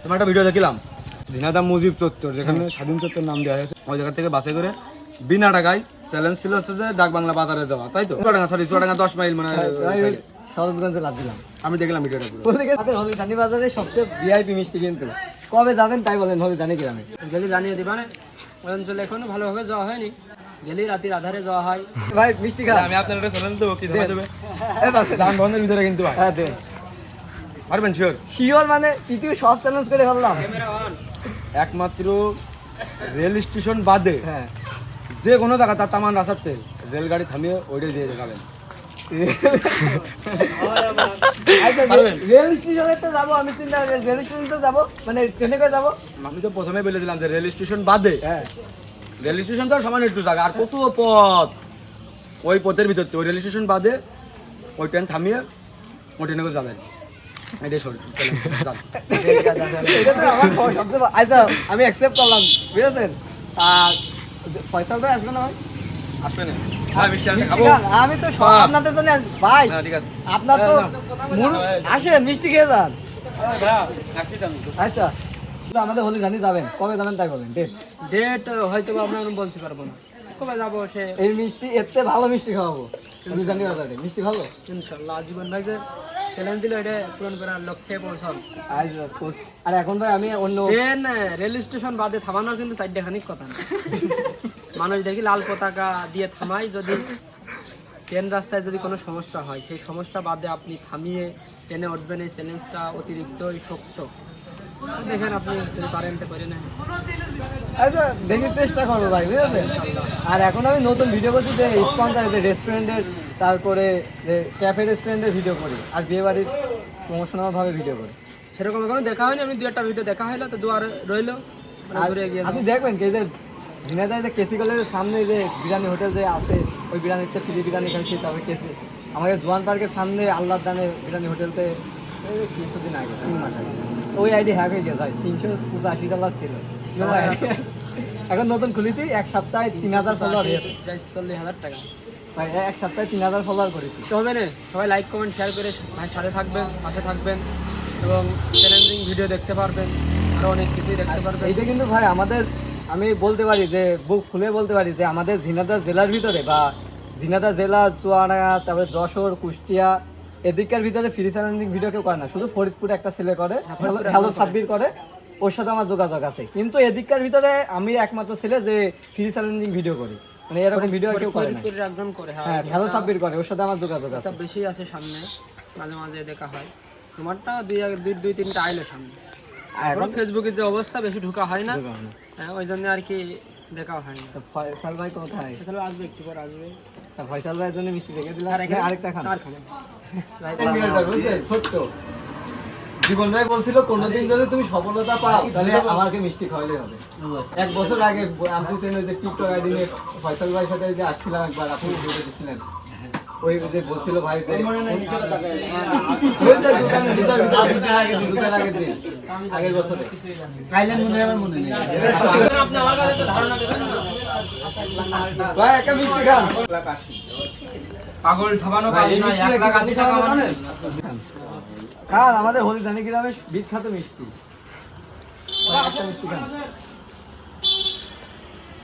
তোমার একটা ভিডিও দেখলাম ঝিনাইদহ মুজিব চত্বর, যেখানে স্বাধীন চত্বর নাম দেওয়া হয়েছে, ওই জায়গা থেকে বাসে করে বিনা টাকায় চ্যালেঞ্জ ছিল হচ্ছে যে ডাক বাংলা বাজারে যাওয়া, তাই তো? চুয়াডাঙ্গা 10 মাইল মানে সরোজগঞ্জে লাভ দিলাম। আমি দেখলাম ভিডিওটা পুরো। আমাদের হলদিঘানি বাজারে সবচেয়ে ভিআইপি মিষ্টি কিন্তু। কবে যাবেন তাই বলেন হলদিঘানি গ্রামে? গেলি জানিয়ে দিবা না, ওই অঞ্চলে এখনো ভালোভাবে যাওয়া হয়নি, গেলি রাতের আধারে যাওয়া হয়। ভাই মিষ্টি খা। আমি আপনার একটা চ্যালেঞ্জ দেবো, কি জানা যাবে? দাম বন্ধের ভিতরে কিন্তু ভাই। হ্যাঁ দে। পারবেন শিওর? শিওর মানে পৃথিবীর সব চ্যালেঞ্জ করে ফেললাম। একমাত্র রেল স্টেশন বাদে হ্যাঁ যে কোনো জায়গা তার তামান রাস্তাতে রেলগাড়ি থামিয়ে ওইটাই দিয়ে দেখাবেন। আচ্ছা, রেল স্টেশনে তো যাবো, আমি চিন্তা রেল স্টেশন তো যাবো, মানে ট্রেনে করে যাবো। আমি তো প্রথমে বলে দিলাম যে রেল স্টেশন বাদে, হ্যাঁ রেল স্টেশন তো আর সামান্য একটু জায়গা, আর কত পথ, ওই পথের ভিতর ওই রেল স্টেশন বাদে ওই ট্রেন থামিয়ে ওই ট্রেনে করে যাবেন। এটাই সরি। এটা তো আমার সবচেয়ে আচ্ছা আমি অ্যাকসেপ্ট করলাম, বুঝেছেন? আর পয়সা তো আসবে না ভাই? আসবে না ভাই, মিষ্টি আনতে খাবো। আমি তো সব আপনাদের জন্য ভাই, হ্যাঁ ঠিক আছে। আপনার তো আসেন মিষ্টি খেয়ে যান। আচ্ছা আমাদের হলদিঘানি যাবেন, কবে যাবেন তাই বলেন। ডেট হয়তো আমরা বলতে পারবো না, কবে যাবো সে। এই মিষ্টি এর থেকে ভালো মিষ্টি খাওয়াবো হলদিঘানি বাজারে। মিষ্টি ভালো ইনশাল্লাহ আজীবন ভাই যে চ্যালেঞ্জ দিল এটা পূরণ করার লক্ষ্যে পৌঁছাল। আর এখন ভাই আমি অন্য ট্রেন রেল স্টেশন বাদে থামানোর কিন্তু চারটে খানিক কথা না। মানুষ দেখি লাল পতাকা দিয়ে থামাই, যদি ট্রেন রাস্তায় যদি কোনো সমস্যা হয় সেই সমস্যা বাদে আপনি থামিয়ে ট্রেনে উঠবেন, এই চ্যালেঞ্জটা অতিরিক্তই শক্ত। দেখেন আপনি যদি পারেন তো করে নেন। আচ্ছা দেখি চেষ্টা করবো ভাই, বুঝেছেন? আর এখন আমি নতুন ভিডিও করছি যে স্পন্সর যে রেস্টুরেন্টের, তারপরে যে ক্যাফে রেস্টুরেন্টের ভিডিও করি, আর বিয়ে বাড়ির প্রমোশনাল ভাবে ভিডিও করি। সেরকম এখনো দেখা হয়নি, আমি দু একটা ভিডিও দেখা হলো তো দুয়ারে রইলো, আর ঘুরে গিয়ে আপনি দেখবেন কি যে ঝিনাইদহে যে কেসি কলেজের সামনে যে বিরিয়ানি হোটেল যে আছে, ওই বিরিয়ানিতে ফ্রি বিরিয়ানি খাচ্ছি। তবে কেসি আমাদের জোয়ান পার্কের সামনে আল্লাহর দানে বিরিয়ানি হোটেলতে কিছুদিন আগে 3 মাস আগে ওই আইডি হ্যাক হয়ে গেছে, $385 ছিল। এখন নতুন খুলেছি, এক সপ্তাহে 3000 ফলোয়ার হয়েছে। 40,000 টাকা ভাই এক সপ্তাহে 3000 ফলোয়ার করেছি। তো হবে না, সবাই লাইক কমেন্ট শেয়ার করে ভাই সাথে থাকবেন, পাশে থাকবেন এবং চ্যালেঞ্জিং ভিডিও দেখতে পারবেন, আরও অনেক কিছুই দেখতে পারবেন। এইটা কিন্তু ভাই আমাদের, আমি বলতে পারি যে বুক খুলে বলতে পারি যে আমাদের ঝিনাইদহ জেলার ভিতরে বা ঝিনাইদহ জেলা, চুয়াডাঙ্গা, তারপরে যশোর, কুষ্টিয়া এদিককার ভিতরে ফ্রি চ্যালেঞ্জিং ভিডিও কেউ করে না। শুধু ফরিদপুরে একটা ছেলে করে, হ্যালো সাব্বির করে, ওর সাথে আমার যোগাযোগ আছে। কিন্তু এদিককার ভিতরে আমি একমাত্র ছেলে যে ফ্রি চ্যালেঞ্জিং ভিডিও করি, মানে এরকম ভিডিও কেউ করে না। ফরিদপুরের একজন করে, হ্যাঁ হ্যালো সাব্বির করে, ওর সাথে আমার যোগাযোগ আছে। এটা বেশি আছে সামনে, মাঝে মাঝে দেখা হয়। তোমারটা দুই তিনটা আইলো সামনে। এখন ফেসবুকে যে অবস্থা, বেশি ঢোকা হয় না, হ্যাঁ ওই জন্য আর কি দেখা হয় না। ফয়সাল ভাই কোথায়? তাহলে আসবে, একটু পর আসবে। ফয়সাল ভাইয়ের জন্য মিষ্টি রেখে দিলাম, আরেকটা খান। আর খাবেন ছোট্ট জীবন ভাই বলছিল কোনদিন যদি তুমি সফলতা পাও তাহলে আমাকে মিষ্টি খাওয়ালে হবে। 1 বছর আগে আপনি চেনেন যে টিকটক আইডি নিয়ে ফয়সাল ভাইয়ের সাথে যে আসছিলাম একবার, আপনি ভিডিও দিছিলেন, ওই যে বলছিল ভাই যে আগের বছরে আপনি আমার কাছে ধারণা দেবেন ভাই একটা মিষ্টি খান। পাগল ঠাবানো কাজ না, 1,80,000 টাকা মানে খান, আমাদের হলদিঘানি গ্রামের বিখ্যাত মিষ্টি। একটা মিষ্টি খান।